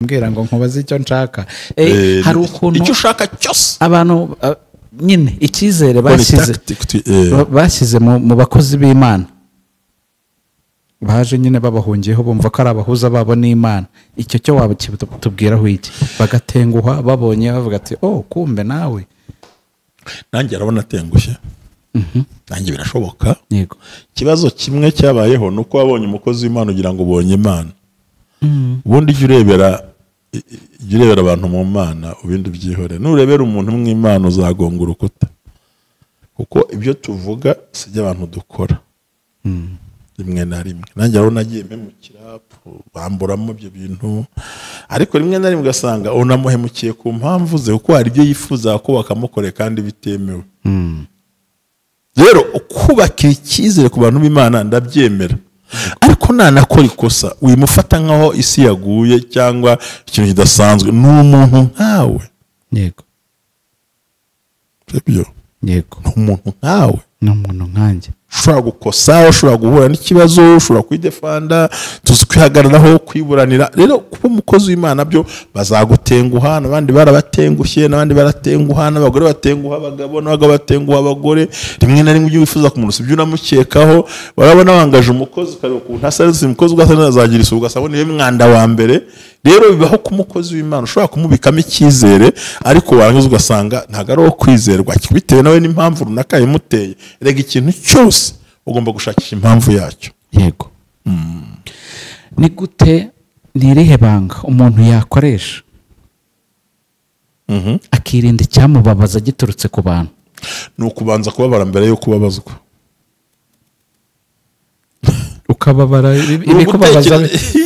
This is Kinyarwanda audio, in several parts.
mbwira ngo nkubaze icyo nshaka hari ukuntu icyo ushaka cyose abantu nyine icyizere bashyize mu bakozi b'Imana baje nyine babahungiyeho bumva ko ari abahuza babo n'Imana. Icyo cyo waba tubwiraho iki? Bagatenguha babonye bavuga ati oh kumbe nawe nanjye arabona atengushye. Nanjye birashoboka. Yego. Ikibazo kimwe cyabayeho nuko wabonye umukozi w'Imana ugira ngo ubonye Imana. Ubundi jya urebera abantu mu Mana ubindi byihore. Nurebera umuntu mu Imana uzagonga urukuta. Kuko ibyo tuvuga sijya abantu dukora. Rimwe na rimwe nanjye aho nagiye mpemukira bamburamo ibyo bintu, ariko rimwe na rimwe ugasanga unamuhemukiye ku mpamvu ze kuko hari ibyo yifuza ko bakamukore kandi bitemewe. Rero ukubakira icyizere ku bantu b'Imana ndabyemera, ariko nanakora ikosa wimufata nkaho isi yaguye cyangwa ikintu kidasanzwe. Ni umuntu nkawe. Yego. Sibyo? Yego. Ni umuntu nkawe. Ni umuntu nkanjye. Ushobora gukosa, ushobora guhura n'ikibazo, ushobora kwidefanda, tuzi kwihagararaho, kwiburanira. Rero kuba umukozi w'Imana byo bazagutenguha, n'abandi barabatengushye, n'abandi baratenguha, n'abagore batenguha abagabo, n'abagabo batenguha abagore. Rimwe na rimwe ibyo wifuza ku muntu sibyo unamukekaho. Barabona wangaje umukozi kariko ku ntasarize umukozi ugazagira isuku ugasaba niwe mwanda wa mbere. Rero bibaho ku mukozi w'Imana ushobora kumubikamo icyizere, ariko warangiza ugasanga ntago ari wo kwizerwa bitewe nawe n'impamvu runaka yimuteye. Rega ikintu cyose ugomba gushakisha impamvu yacyo. Yego. Ni gute nirihe banga umuntu yakoresha akirinda icyamubabaza giturutse ku bantu? Ni ukubanza kubabara mbere yo kubabazwa. Ukababara ibikubabaza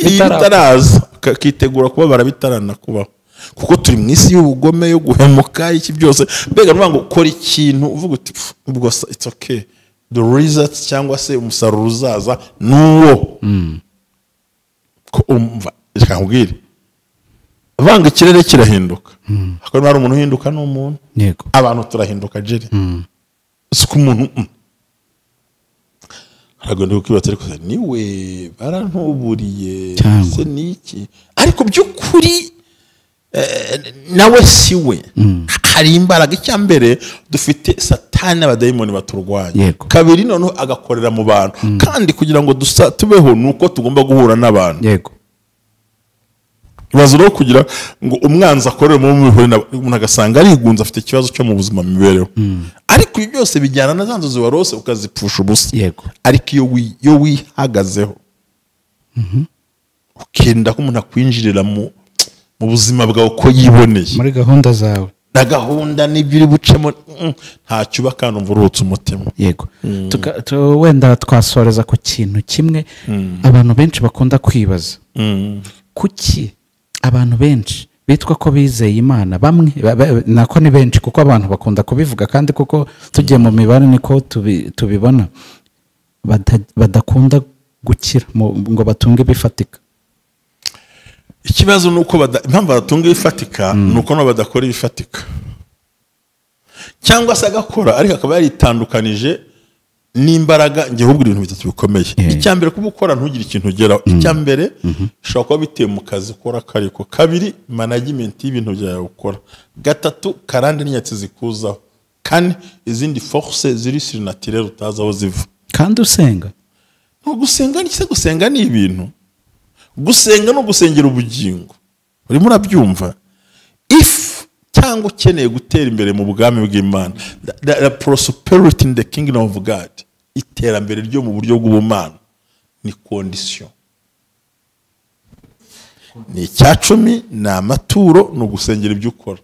bitaraza, ukitegura kubabara bitaranakubaho. Kuko turi mu isi y'ubugome yo guhemuka iki byose. Mbega nuvuga ngo ukora ikintu uvuga uti ubwo it's okay, the result cyangwa se umusaruro uzaza nuwo. Ko umva ikakubwira vanga ikirere kirahinduka. Akora ari umuntu uhinduka n'umuntu. Yego. Abantu turahinduka jeri. Suko umuntu aragenda kukibatse ariko niwe barantuburiye se niki, ariko by'ukuri nawe siwe. Hari imbaraga icyambere dufite Satani n'abadayimoni baturwanya. Kabiri none agakorera mu bantu, kandi kugira ngo tubeho nuko tugomba guhura n'abantu. Yego. Bazuro kugira ngo umwanzi akorere mu mihore umuntu agasanga arigunza afite ikibazo cyo mu buzima mibereho. Ariko ibi byose bijyana na zanzo ziwarose ukazipfusha ubusa. Yego. Ariko iyo wihagazeho ukenda ko umuntu akwinjirira mu buzima bwawe uko yiboneye muri gahunda zawe na gahunda n'ibyo uri bucemo ntacyo bakana umvurutse umutima. Yego. Wenda twasoreza ku kintu kimwe abantu benshi bakunda kwibaza. Kuki abantu benshi bitwa ko bizeye Imana, bamwe nako ni benshi kuko abantu bakunda kubivuga kandi kuko tugiye mu mibare niko tubibona, badakunda gukira ngo batunge bifatika? Ikibazo nuko impamvu badatunga ibifatika nuko no badakora ibifatika, cyangwa se agakora ariko akaba yaritandukanije n'imbaraga. Ngiye hubwo ibintu bitatu bikomeye. Icyambere kuba ukora ntugire ikintu ugeraho. Icyambere ushobora kuba bitewe mu kazi ukora kariko. Kabiri management y'ibintu byawe ukora. Gatatu karande n'inyatsi zikuzaho. Kane izindi force ziri surnaturel utazaho ziva. Kandi usenga no gusenga n'iki? Gusenga ni ibintu. Gusenga no gusengera ubugingo. Urimo urabyumva? Cyangwa ukeneye gutera imbere mu bwami bw'Imana, the prosperity in the kingdom of God, iterambere ryo mu buryo bw'ubumana ni condition. Ni icyacumi, ni amaturo, no gusengera ibyo ukora.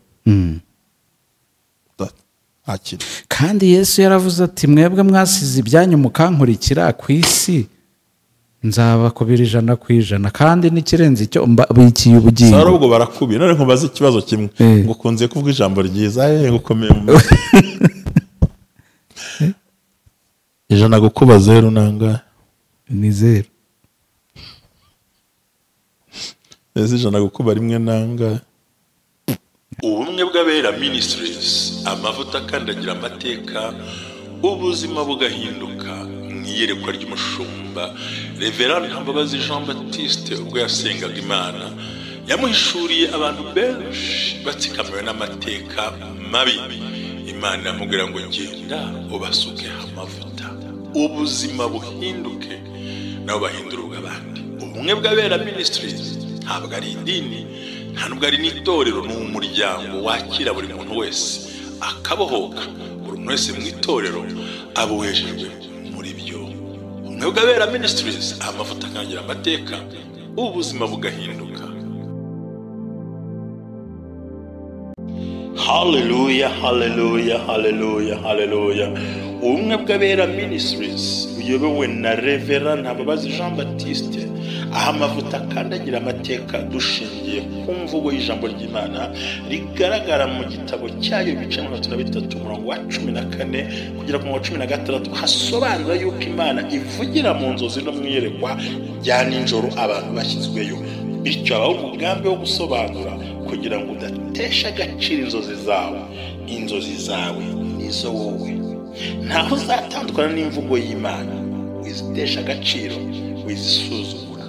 Kandi Yesu yaravuze ati mwebwe mwasize ibyanyu mukankurikira ku isi nzaba kubira 100%, kandi n'ikirenze icyo bikiye ubugingo. Sara ubwo barakubiye. None nkubaze ikibazo kimwe ngo kunze kuvuga ijambo ryiza ngukomeye mu ijana gukuba 0 nanga ni 0. Ijana gukuba 1 nanga. Ubumwe bw'Abera Ministries, amavuta kandagira amateka, ubuzima bugahinduka. Mwiyerekwa ry'umushumba Reverend Ntambabazi Jean Baptiste ubwo yasengaga Imana yamuhishuriye abantu benshi batsikamiwe n'amateka mabi. Imana iramubwira ngo genda ubasukeho amavuta ubuzima buhinduke nabo bahindura ubw'abandi. Ubumwe bw'Abera Ministries ntabwo ari idini, nta nubwo ari n'itorero, ni umuryango wakira buri muntu wese akabohoka. Buri muntu wese mu itorero abohejejwe muri byo. Ubumwe bw'Abera Ministries, amavuta akangira amateka, ubuzima bugahinduka. Hallelujah, hallelujah, hallelujah, hallelujah. Ubumwe bw'Abera Ministries uyobowe na Reverend Ntababazi Jean Baptiste, aha amavuta akandagira amateka dushingiye ku mvugo y'ijambo ry'Imana rigaragara mu gitabo cyayo ibice 33 umurongo wa 14 kugera ku 16 hasobanura yuko Imana ivugira mu nzozi no mwiyerekwa rya nijoro abantu bashyizweyo. Bityo abaho umugambi wo gusobanura kugira ngo udatesha agaciro inzozi zawe. Inzozi zawe nizo wowe, ntaho uzatandukana n'imvugo y'Imana. Wizitesha agaciro, wizisuzugura,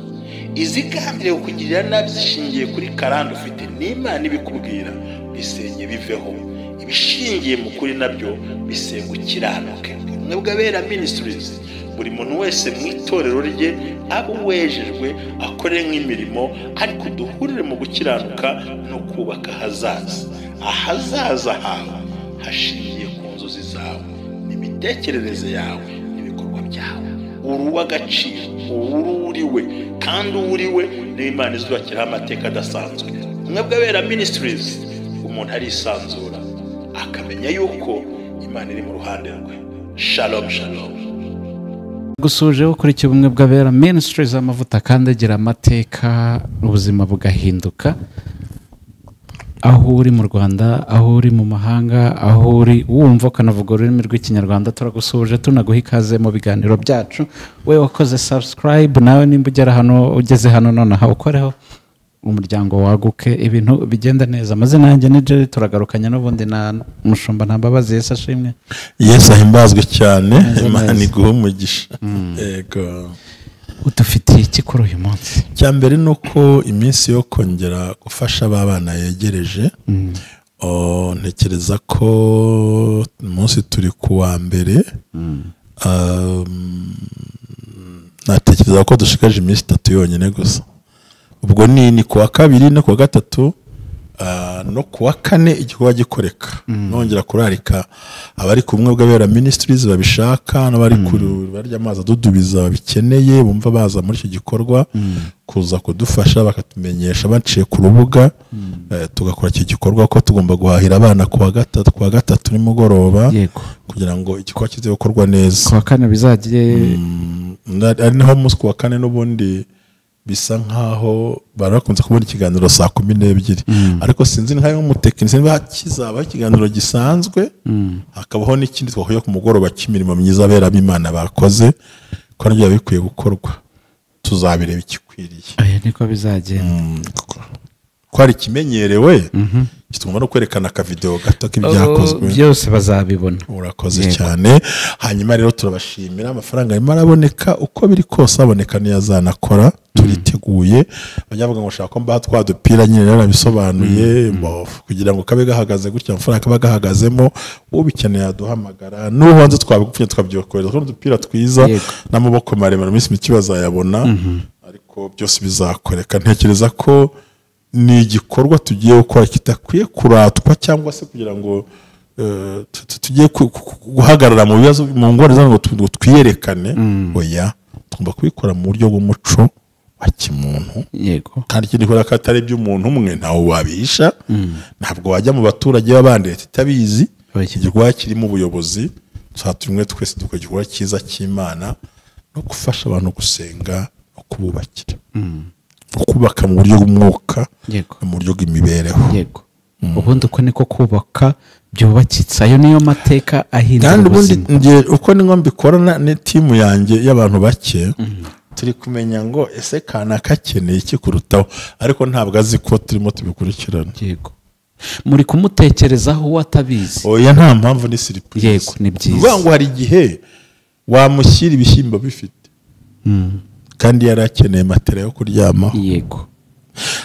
izigambiriye kukugirira nabi zishingiye kuri karande ufite n'Imana ibikubwira, bisenye biveho. Ibishingiye mu kuri nabyo bisenga ukiranuke. Ubumwe bw'Abera Ministries, buri muntu wese mu itorero rye abo wejejwe akore nk'imirimo, ariko duhurire mu gukiranuka no kubaka ahazaza hawe hashingiye ku nzozi zawe n'imitekerereze yawe n'ibikorwa byawe. Uruwa agaciro, uriwe, kandi uriwe n'Imana izubakiraho amateka adasanzwe. Ubumwe bw'Abera Ministries, umuntu arisanzura akamenya yuko Imana iri mu ruhande rwe. Shalom, shalom. Gusuje ukurikiye Ubumwe bw'Abera Ministries, amavuta akandagira amateka, ubuzima bugahinduka. Aho uri mu Rwanda, aho uri mu mahanga, aho uri wumva ukanavuga ururimi rw'Ikinyarwanda, turagusuje tunaguha ikaze mu biganiro byacu. We wakoze subscribe, nawe nimba ugeze hano nonaha ukoreho, umuryango waguke, ibintu bigenda neza. Amazina yanjye ni Jerry, turagarukanya n'ubundi na Mushumba Ntambabazi. Yesu ashimwe. Yesu ahimbazwe cyane, Imana iguhe umugisha. Yego. Udufitiye iki kuri uyu munsi? Cya mbere ni uko iminsi yo kongera gufasha abana yegereje. Ntekereza ko umunsi turi ku wa mbere, natekereza ko dushikaje iminsi 3 yonyine gusa. Ubwo ni ku wa kabiri no ku wa gatatu no ku wa kane igikorwa gikoreka. Nongera kurarika abari ku Bumwe bw'Abera Ministries babishaka n'abari barya amazi adudubiza babikeneye bumva baza muri icyo gikorwa kuza kudufasha bakatumenyesha baciye ku rubuga, tugakora icyo gikorwa ko tugomba guhahira abana ku wa gatatu nimugoroba kugira ngo igikorwa kize gukorwa neza. Ku wa kane bizagiye ari naho umunsi ku wa kane n'ubundi bisa nkaho barakunze kubona ikiganiro saa 12, ariko sinzi nkaho umutekinisiye bakizaba ikiganiro gisanzwe, hakabaho n'ikindi twahuye ku mugoroba cy'imirimo myiza Abera b'Imana bakoze, ko nabyo bikwiye gukorwa. Tuzabireba ikikwiriye. Aya niko bizagenda. Ko ari kimenyerewe, kitugomba no kwerekana aka video gato k'ibyakozwe. Byose bazabibona. Urakoze cyane. Hanyuma rero turabashimira, amafaranga arimo araboneka, uko biri kose aboneka niyazanakora. Turiteguye, banyavuga ngo shaka ko mba twadupira nyine narabisobanuye kugira ngo kabe gahagaze gutya, amafaranga kaba gahagazemo, ubikeneye aduhamagara, n'ubanze twabigupfuye twabyokoreza ko dupira twiza n'amaboko maremare iminsi mike bazayabona, ariko byose bizakoreka. Ntekereza ko ni igikorwa tugiye gukora kitakwiye kuratwa cyangwa se kugira ngo tugiye guhagarara mu bibazo mu ngorane zaho ngo twiyerekane. Oya, tugomba kubikora mu buryo bw'umuco wa kimuntu. Yego. Kandi ikindi ko atari by'umuntu umwe ntawe wabihisha, ntabwo wajya mu baturage b'abandi itabizi. Igikorwa kirimo ubuyobozi, twatumwe twese dukora igikorwa cyiza cy'Imana no gufasha abantu gusenga no kububakira. Kubaka mu buryo bw'umwuka, mu buryo bw'imibereho. Yego. Ubundi uko niko kubaka byubakitse, ayo niyo mateka ahindura ubuzima. Kandi ubundi uko ni ngo mbikorana ne timu yanjye y'abantu bake, turi kumenya ngo ese kana kakeneye iki kurutaho, ariko ntabwo azi ko turimo tubikurikirana. Yego. Muri kumutekerezaho watabizi. Oya, nta mpamvu ni surprise. Yego, ni byiza. Uvuga ngo hari igihe wamushyira ibishyimbo bifite kandi yari akeneye matera yo kuryamaho. Yego.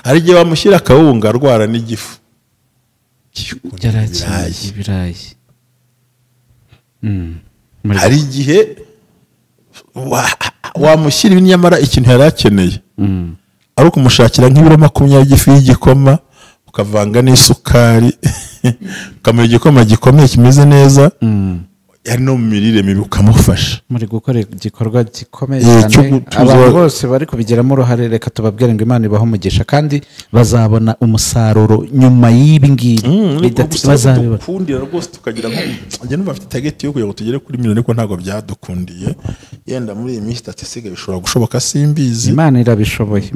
hari igihe wamushyira akawunga arwara n'igifu ibirayi. hari igihe wamushyira nyamara ikintu yari akeneye ari ukumushakira nk'ibiro 20 by'ifu y'igikoma ukavanga n'isukari ukamuha igikoma gikomeye kimeze neza yari no mu mirire mibi ukamufasha. muri gukora igikorwa gikomeye cyane abantu bose bari kubigiramo uruhare. reka tubabwire ngo Imana ibaho umugisha kandi bazabona umusaruro nyuma y'ibi ngibi bazabibona. Dukundira rwose tukagira njye numva afite target yo kugira ngo tugere kuri miliyoni ariko ntabwo byadukundiye. Yenda muri iyi minsi statistique bishobora gushoboka simbizi. Imana irabishoboye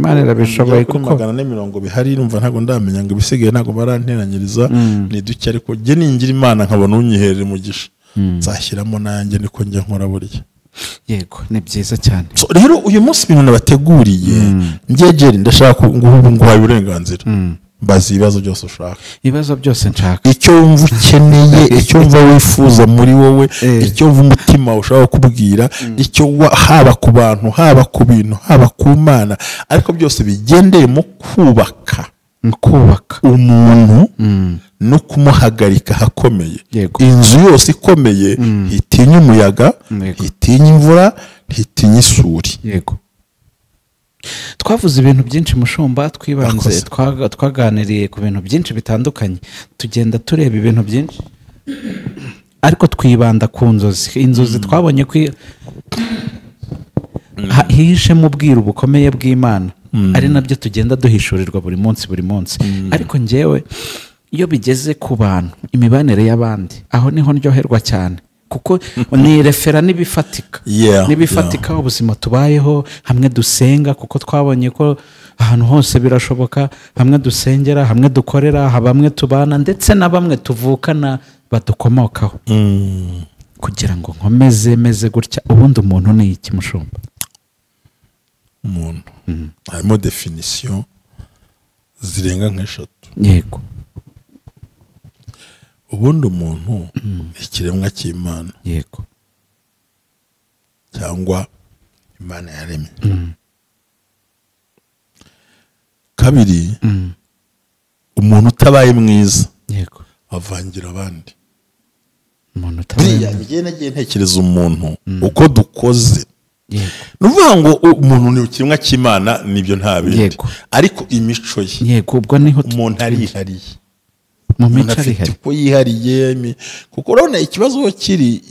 kuko 440 bihari numva ntabwo ndamenya ngo ibisigaye ntabwo baranteranyiriza ni duke ariko jye ningira Imana nkabona unyiherera umugisha nzashyiramo nanjye niko njye nkora burya. Yego ni byiza cyane. Rero uyu munsi ibintu nabateguriye njyegeri ndashaka nguhaye uburenganzira bazi ibibazo byose ushaka. Ibibazo byose nshaka. Icyo wumva ukeneye, icyo wumva wifuza muri wowe, icyo wumva umutima ushaka kubwira, icyo haba ku bantu, haba ku bintu, haba ku Mana, ariko byose bigendeye mu kubaka umuntu no kumuhagarika hakomeye. Inzu yose ikomeye hitinya umuyaga, hitinya imvura, hitinya isuri. Yego. Twavuze ibintu byinshi mushumba, twibanze twaganiriye ku bintu byinshi bitandukanye, tugenda tureba ibintu byinshi ariko twibanda ku inzozi twabonye ko hihishemo ubwiru bukomeye bw'Imana, ari nabyo tugenda duhishurirwa buri munsi. Ariko njyewe iyo bigeze ku bantu, imibanire y'abandi, aho niho ndyoherwa cyane kuko ni refera n'ibifatika ubuzima tubayeho, hamwe dusenga kuko twabonye ko ahantu hose birashoboka, hamwe dusengera, hamwe dukorera, bamwe tubana ndetse na bamwe tuvukana badukomokaho. Kugira ngo nkomeze meze gutya, ubundi umuntu ni iki mushumba? Umuntu harimo definition zirenga nk'eshatu. Yego. Ubundi umuntu ikiremwa cy'Imana. Yego. Cyangwa Imana yaremye. Kabiri, umuntu utabaye mwiza. Yego. Avangira abandi. Umuntu utabaye nagiye ntekereza umuntu uko dukoze. Nuvuga ngo umuntu ni ikiremwa cy'Imana nibyo nta bindi. Ariko imico ye. Yego, ubwo niho umuntu arihariye. Mu mico arihariye. Ko yihariye kuko urabona ikibazo kiri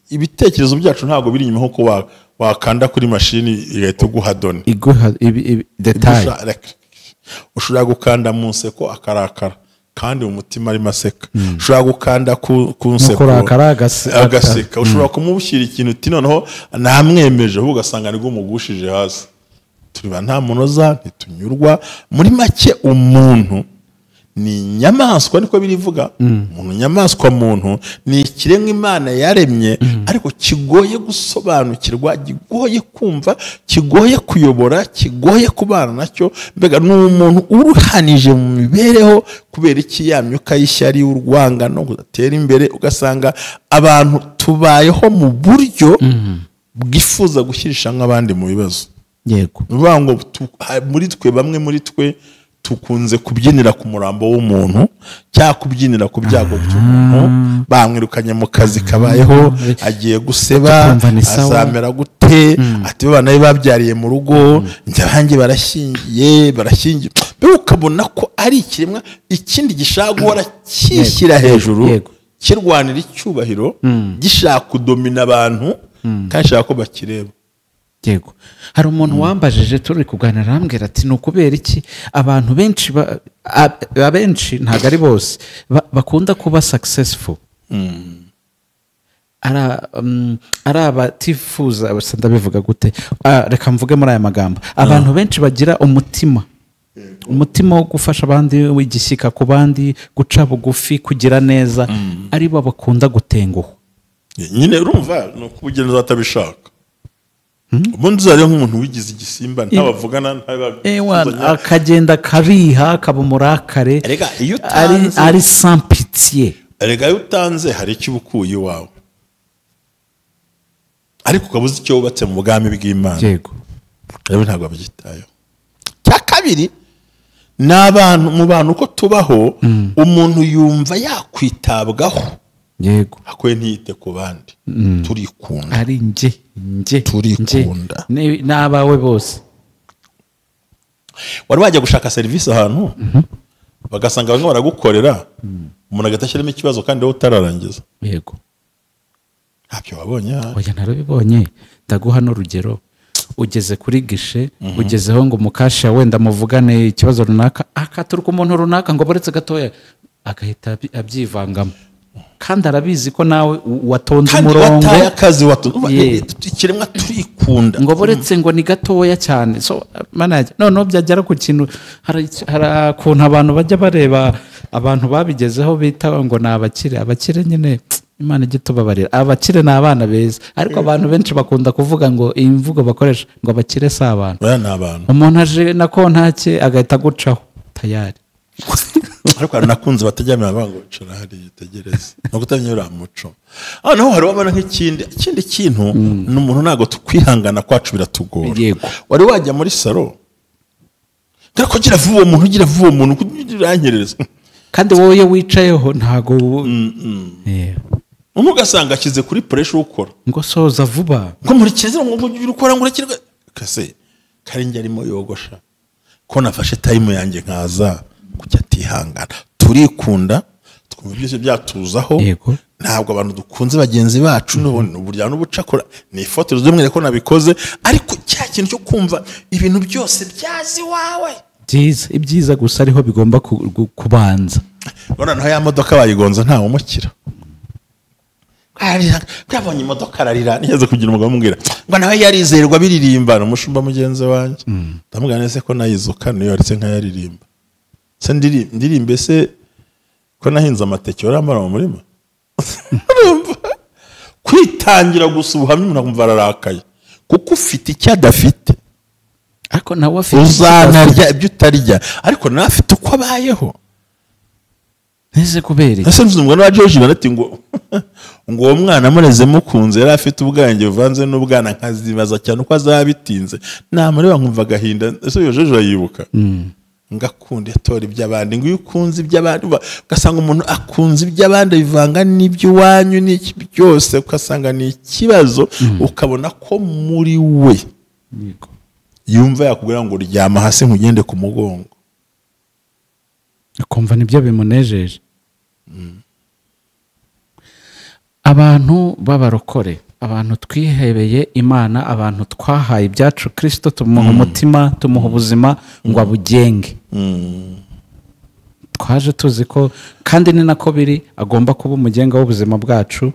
ibitekerezo byacu ntabwo biri inyuma nko wakanda kuri mashini igahita guha doni. Iguha detail. Ushobora gukanda mu nseko akarakara kandi umutima ari maseka. Ushobora gukanda ku nseko agaseka. Ushobora kumubushyira ikintu uti noneho namwemeje ahubwo ugasanga nibwo umugushije hasi. Turiba nta munoza ntitunyurwa. Muri make umuntu ni inyamaswa niko birivuga. Umuntu nyamaswa muntu ni ikiremwa Imana yaremye ariko kigoye gusobanukirwa, kigoye kumva, kigoye kuyobora, kigoye kubana nacyo. Mbega ni umuntu uruhanije mu mibereho kubera iki yamyuka y'ishyari urwangano gutera imbere. Ugasanga abantu tubayeho mu buryo bwifuza gushyirisha nk'abandi mu bibazo. Yego. Nuvuga ngo muri twe bamwe muri twe tukunze kubyinira ku murambo w'umuntu cyangwa kubyinira ku byago by'umuntu. Bamwirukanye mu kazi kabayeho, agiye guseba, azamera gute, ati bana be babyariye mu rugo, njye barashingiye. Ukabona ko ari ikiremwa ikindi gishaka guhora kishyira hejuru, kirwanira icyubahiro, gishaka kudomina abantu kandi shaka ko bakireba. Yego. Hari umuntu wambajije turi kuganira arambwira ati nukubera iki abantu benshi abenshi ntago ari bose bakunda kuba successful. Ara abatifuza ndabivuga gute? Reka mvuge muri aya magambo. Abantu benshi bagira umutima wo gufasha abandi, w'igishyika ku bandi, guca bugufi, kugira neza, ari bo bakunda gutenguha. Nyine urumva no kubugenza atabishaka. Ubundi uzariyo nk'umuntu wigize igisimba ntabavugana akagenda kabiha akaba umurakare ari sans pitié. Erega iyo utanze hari icyo ubukuye iwawe ariko ukabuze icyo wubatse mu bwami bw'Imana. Yego. Rero ntabwo babyitayeho. Cya kabiri n'abantu mu bantu uko tubaho umuntu yumva yakwitabwaho yego akwiye ntiyite ku bandi turikunda ari njye turikunda n'abawe bose. wari wajya gushaka serivisi ahantu bagasanga bamwe baragukorera umuntu agahita ashyiramo ikibazo kandi wowe utararangiza yego ntabyo wabonye oya narabibonye. ndaguha n'urugero, ugeze kuri gishe ugezeho ngo umukasha wenda muvugane ikibazo runaka akaturuka umuntu runaka ngo buretse gatoya agahita abyivangamo kandi arabizi ko nawe watonze umurongo kandi wataye akazi ikiremwa turikunda ngo buretse ngo ni gatoya cyane. So noneho byagera ku kintu hari ukuntu abantu bajya bareba abantu babigezeho bita ngo ni abakire nyine Imana ijye tubabarira. Abakire ni abana beza ariko abantu benshi bakunda kuvuga ngo iyi mvugo bakoresha ngo abakire si abantu. Umuntu aje na kontake agahita agucaho tayari. ariko hari nakunze batajyamira ngo cara hari yitegereze no kutanyura muco. Naho hari wabana nk'ikindi kintu n'umuntu nago tukwihangana kwacu biratugora. Wari wajya muri salo ko gira vuba umuntu kurangereza kandi wowe wicayeho ntago ugasanga akize kuri pressure ukora ngo soza vuba ngo muri kize ngo ukora ngo urekirwe kase karinjye arimo yogosha ko nafashe time yanjye nkaza kujya atihangana. Turikunda twumva byose byatuzaho ntabwo abantu dukunze bagenzi bacu n'uburya n'ubucakora ni ifoto z'umwe ko nabikoze ariko cya kintu cyo kumva ibintu byose byazi wawe ibyiza gusa ariho bigomba kubanza. Bona naho ya modoka bayigonza nta umukira kabonye imodoka ararira nigeze kugira umugabo amubwira ngo nawe yarizerwa biririmbana umushumba mugenzi wanjye ndamubwira nese ko nayizuka niyo yaretse nka yaririmba se ndirimbe se ko nahinze amateke oramara mu murima kwitangira gusa ubuhamya umuntu akumva ararakaye kuko ufite icyo adafite ariko nawe afite uzanarya ibyo utarya ariko nawe afite uko abayeho neze kubera ese muzumwa na George barati ngo uwo mwana amureze mukunze yari afite ubwange buvanze n'ubwana nkazibaza cyane uko azabitinze namure bankumva gahinda ese yo George yibuka ngakunda yatora iby'abandi ngo ukunze iby'abandi ugasanga umuntu akunze iby'abandi bivanga n'ibyo wanyu n'iki byose ugasanga ni ikibazo ukabona ko muri we yumva yakubwira ngo ryama hasi nkugende ku mugongo akumva nibyo bimunejeje. Abantu b'abarokore, abantu twihebeye Imana, abantu twahaye ibyacu Kristo, tumuha umutima, tumuha ubuzima ngo abugenge. Twaje tuzi ko kandi ni nako biri agomba kuba umugenga w'ubuzima bwacu.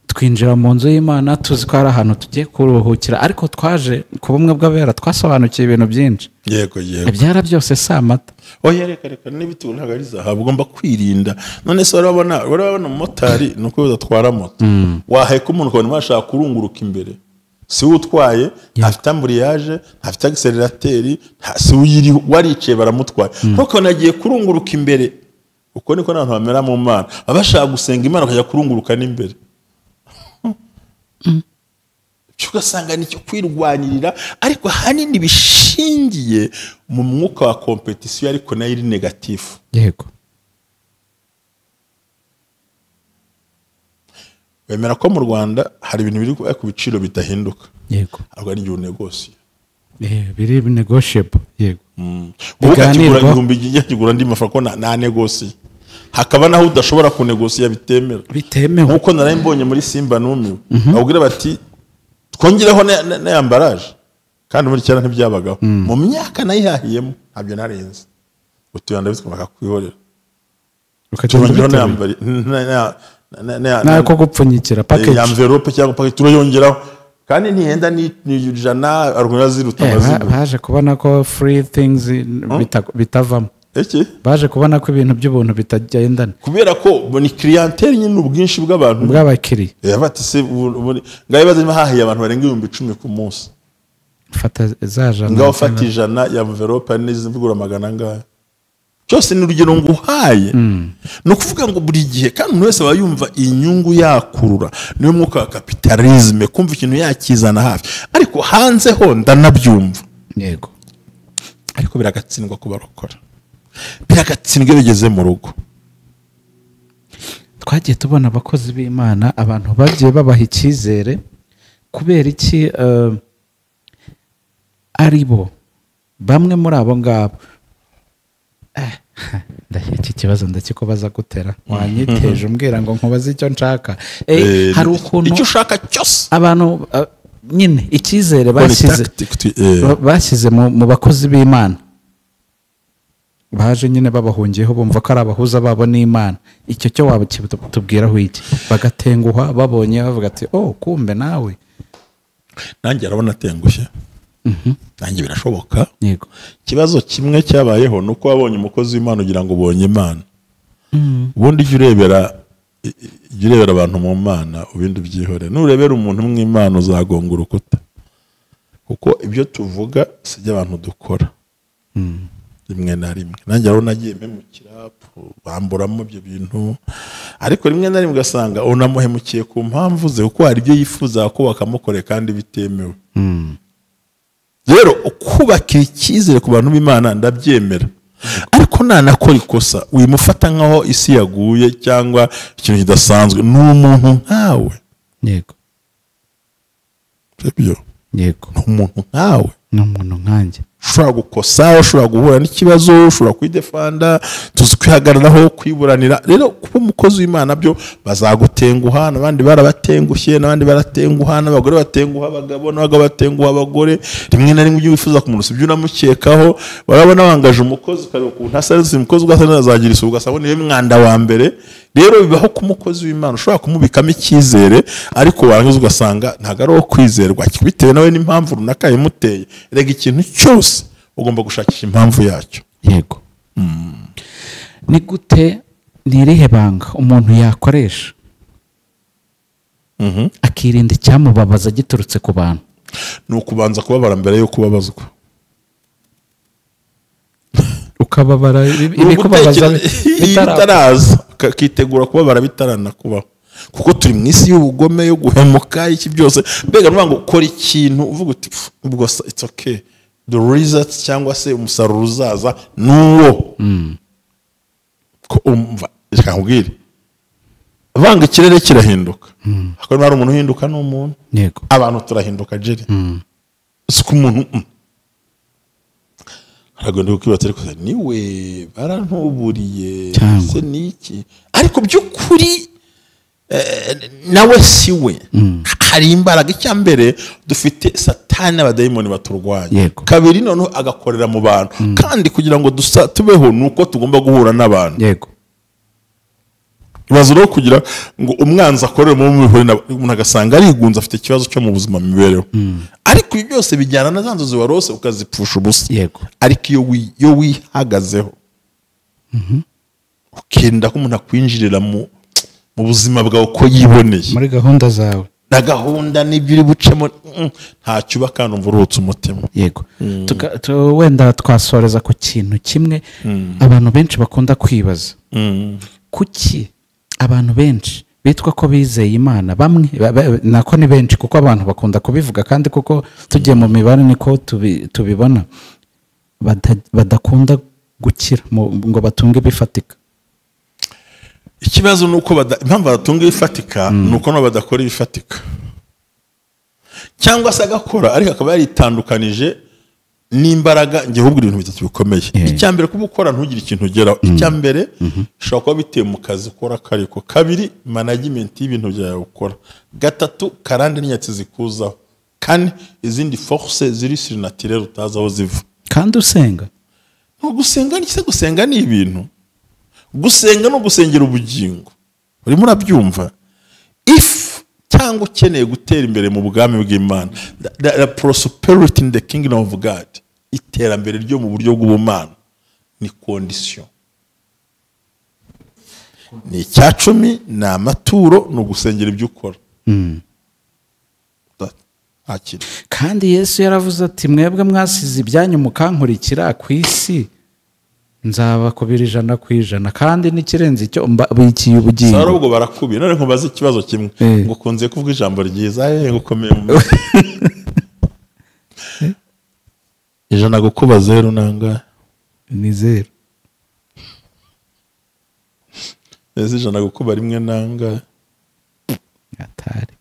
Twinjira mu nzu y'Imana tuzi ko ari ahantu tugiye kuruhukira ariko twaje ku bumwe bw'abera twasobanukiye ibintu byinshi. Yego ibyara byose si amata. Oya reka n'ibiti ntabwo ari zahabu ugomba kwirinda. None se urabona umumotari nuko udatwara moto waheka umuntu ukabona washaka kurunguruka imbere si utwaye afite amburiyaje afite accelerateri si uyiri waricaye baramutwaye kuko nagiye kurunguruka imbere uko niko n'abantu bamera mu Mana abashaka gusenga Imana kujya kurunguruka n'imbere ugasanga nicyo kwirwanirira ariko hanini bishingiye mu mwuka wa competition ariko nayo iri negatifu. Yego wemera ko mu Rwanda hari ibintu biri ku biciro bitahinduka. Yego ahubwo ni negotiation biri negotiable. Yego biganirwa igihumbi kigura ndi mafarako na negotiation hakaba naho udashobora kunegosia bitemewe nkuko naraye mbonye muri Simba numiwe abwira bati twongereho na ambaraje kandi muri cyane ntibyabagaho mu myaka nayihahiyemo ntabyo narenze utuyanda bitwa bakakwihorera ukatongeraho na ambari na ko gupfunyikira package ya envelope cyangwa package turayongeraho kandi ntihenda ni ijana arugura ziruta baje kubona ko free things bitavamo baje kubona ko ibintu by'ubuntu bitagendana kubera ko ni clientele nyine ubwinshi bw'abantu bw'abakiri bati se ngaye bazima hahiye abantu barenga 10,000 ku munsi fata zaje ngaho fata ijana ya envelope n'izivugura magana ngahe cyose ni urugero nguhaye no kuvuga ngo buri gihe kandi umuntu wese bayumva inyungu yakurura niyo mwuka wa capitalisme kumva ikintu yakizana hafi ariko hanze ho ndanabyumva. Yego ariko biragatsindwa kubarokora biragatsindwa iyo bigeze mu rugo. twagiye tubona abakozi b'Imana abantu bagiye babaha icyizere kubera iki ari bo bamwe muri abo ngabo. Iki kibazo ndakikubaza gutera wanyiteje umbwira ngo nkubaze icyo nshaka. Hari ukuntu icyo ushaka cyose abantu nyine icyizere bashyize mu bakozi b'Imana baje nyine babahungiyeho bumva ko ari abahuza babo n'Imana. Icyo cyo waba tubwiraho iki? Bagatenguha babonye bavuga ati kumbe nawe nanjye arabona atengushye. Nanjye birashoboka. Yego. Ikibazo kimwe cyabayeho nuko wabonye umukozi w'Imana ugira ngo ubonye Imana. Ubundi jya urebera abantu mu Mana ubindi byihore. Nurebera umuntu mu Imana uzagonga urukuta. Kuko ibyo tuvuga sijya abantu dukora. Rimwe na rimwe nanjye aho nagiye mpemukira bamburamo ibyo bintu, ariko rimwe na rimwe ugasanga unamuhemukiye ku mpamvu ze kuko hari ibyo yifuza ko bakamukore kandi bitemewe. Rero ukubakira icyizere ku bantu b'Imana ndabyemera, ariko nanakora ikosa wimufata nkaho isi yaguye cyangwa ikintu kidasanzwe. Ni umuntu nkawe. Yego. Sibyo? Yego. Ni umuntu nkawe. Ni umuntu nkanjye. Ushobora gukosa, ushobora guhura n'ikibazo, ushobora kwidefanda, tuzi kwihagararaho, kwiburanira. Rero kuba umukozi w'Imana byo bazagutenguha, n'abandi barabatengushye, n'abandi baratenguha, n'abagore batenguha abagabo, n'abagabo batenguha abagore. Rimwe na rimwe ibyo wifuza ku muntu sibyo unamukekaho. Barabona wangaje umukozi ukareba ukuntu asaze umukozi ugasanga azagira isuku ugasanga niwe mwanda wa mbere. Rero bibaho ku mukozi w'Imana ushobora kumubikamo icyizere, ariko warangiza ugasanga ntago ari uwo kwizerwa bitewe nawe n'impamvu runaka yimuteye. Rega ikintu cyose ugomba gushakisha impamvu yacyo. Yego. Ni gute, ni irihe banga umuntu yakoresha akirinda icyamubabaza giturutse ku bantu? Ni ukubanza kubabara mbere yo kubabazwa. Ukababara ibikubabaza bitaraza, ukitegura kubabara bitaranakubaho, kuko turi mu isi y'ubugome yo guhemuka iki byose. Mbega nuvuga ngo ukora ikintu uvuga uti ubwo it's okay, the result cyangwa se umusaruro uzaza nuwo. Ko umva reka nkubwire, vanga ikirere kirahinduka. Hakaba hari umuntu uhinduka n'umuntu. Yego. Abantu turahinduka jeri. Suko umuntu aragenda kukibatse ariko niwe barantuburiye se niki, ariko by'ukuri nawe siwe. Hari imbaraga. Icyambere dufite Satani n'abadayimoni baturwanya. Kabiri noneho agakorera mu bantu, kandi kugira ngo tubeho nuko tugomba guhura n'abantu. Yego. Ibazo rero kugira ngo umwanzi akorere mu mihore umuntu agasanga arigunze afite ikibazo cyo mu buzima mibereho. Ariko ibi byose bijyana na zanzo ziwarose ukazipfusha ubusa. Yego. Ariko iyo wihagazeho ukenda ko umuntu akwinjirira mu buzima bwawe uko yiboneye muri gahunda zawe na gahunda n'ibyo uri bucemo, ntacyo uba kandi umva uruhutse umutima. Yego. Wenda twasoreza ku kintu kimwe abantu benshi bakunda kwibaza. Kuki abantu benshi bitwa ko bizeye Imana, bamwe nako ni benshi kuko abantu bakunda kubivuga, kandi kuko tugiye mu mibare niko tubibona, badakunda gukira ngo batunge bifatika? Ikibazo nuko impamvu badatunga ibifatika nuko no badakora ibifatika, cyangwa se agakora ariko akaba yaritandukanije n'imbaraga. Ngiye hubwo ibintu bitatu bikomeye. Icyambere kuba ukora ntugire ikintu ugeraho. Icyambere ushobora kuba bitewe mu kazi ukora kariko. Kabiri, management y'ibintu byawe ukora. Gatatu, karande n'inyatsi zikuzaho. Kane, izindi force ziri surnaturelles utazi aho ziva. Kandi usenga. Gusenga n'iki? Gusenga ni ibintu. Gusenga no gusengera ubugingo. Urimo urabyumva? Cyangwa ukeneye gutera imbere mu bwami bw'Imana, the prosperity in the kingdom of God, iterambere ryo mu buryo bw'ubumana ni condition. Ni icyacumi, ni amaturo, no gusengera ibyo ukora. Kandi Yesu yaravuze ati mwebwe mwasize ibyanyu mukankurikira ku isi, nzabakubira 100%, kandi n'ikirenze icyo bikiye ubugingo. Sara ubwo barakubiye. None nkubaze ikibazo kimwe, ngo kunze kuvuga ijambo ryiza ngukomeye mu ijana gukuba 0 nanga ni 0. ese ijana gukuba rimwe nanga atari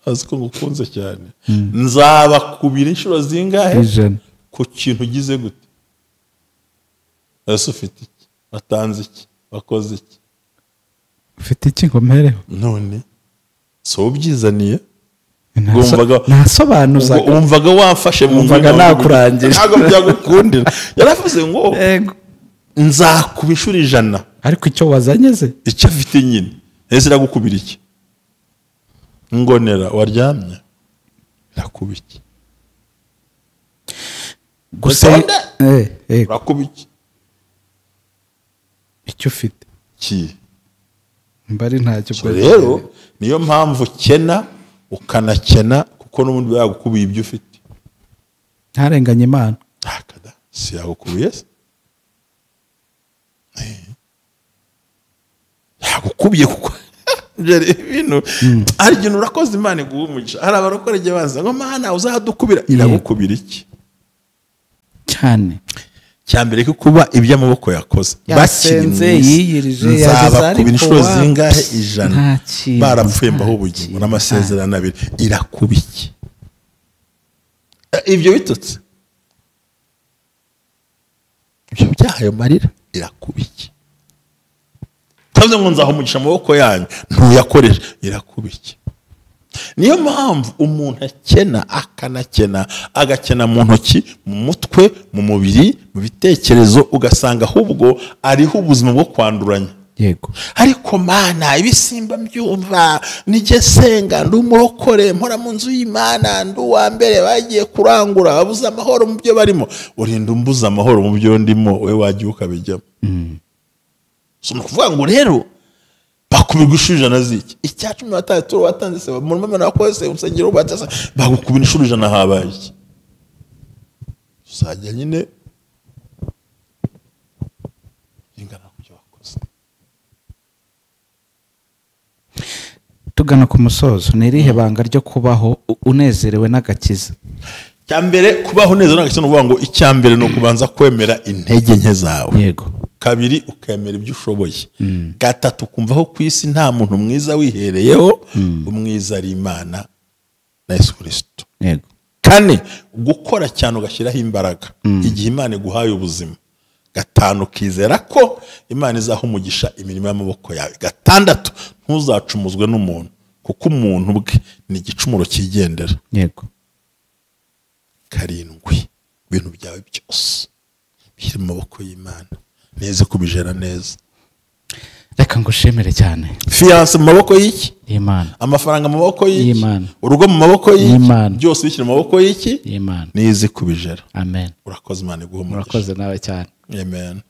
azi ko ngukunze cyane nzabakubira inshuro zingahe ijana ku kintu ugize gute ese ufite iki watanze iki wakoze iki ufite iki ngo mpereho none so ubyizaniye nasobanuzaga wumvaga wafashe mu wumvaga nakurangije ntabwo byagukundira yaravuze ngo nzakuba inshuro ijana ariko icyo wazanye ze icyo afite nyine ese iragukubira iki ngonera waryamye irakuba iki gusa urakuba iki icyo ufite ki mbari ntacyo so rero niyo mpamvu kena ukanakena kuko n'ubundi yagukubiye ibyo ufite ntarenganye Imana akada si yagukubiye se yagukubiye kuko ibintu hari ikintu urakoze Imana iguha umugisha hari abarokore igihe baza ngo Mana uzadukubira iragukubira iki cyane cyambere ko kuba iby'amaboko yakoze bakinze yiyirije yazakubira inshuro zingahe ijana barapfuye mbaho ubugingo n'amasezerano abiri irakuba iki ibyo bitutse ibyo byahaye marira irakuba iki tavuze ngo nzaho umugisha amaboko yanyu ntuyakoresha irakuba iki niyo mpamvu umuntu akena akanakena agakena mu ntoki mu mutwe mu mubiri mu bitekerezo ugasanga ahubwo ariho ubuzima bwo kwanduranya yego ariko Mana ibisimba mbyumva nijye senga ndi umurokore mpora mu nzu y'Imana ndi uwa mbere bagiye kurangura babuza amahoro mu byo barimo urinda umbuza amahoro mu byo ndimo we wagiye ukabijyamo so nukuvuga ngo rero bakubirwa inshuro ijana ziki icya 13 watanze se mu mama wakoze umusengero ubatasa bagukubira inshuro ijana habaye iki uzajya nyine ingana kubyo wakoze tugana ku musozo ni irihe banga ryo kubaho unezerewe n'agakiza cyambere kubaho neza n'agakiza no kuvuga ngo icyambere no kubanza kwemera intege nke zawe yego kabiri ukemera ibyo ushoboye gatatu kumvaho ku isi nta muntu mwiza wihereyeho umwiza ari Imana na Yesu Kristo yego kane gukora cyane ugashyiraho imbaraga igihe Imana iguhaye ubuzima gatanu ukizera ko Imana izaha umugisha imirimo y'amaboko yawe gatandatu ntuzacumuzwe n'umuntu kuko umuntu bwe ni igicumuro cyigendera yego karindwi ibintu byawe byose biri mu maboko y'Imana neze kubijera neza reka ngushimire cyane fiance mu maboko y'iki y'Imana amafaranga mu maboko y'iki y'Imana urugo mu maboko y'iki y'Imana byose bikiri mu maboko y'iki y'Imana neze kubijera amen urakoze Imana iguha umugisha urakoze nawe cyane amen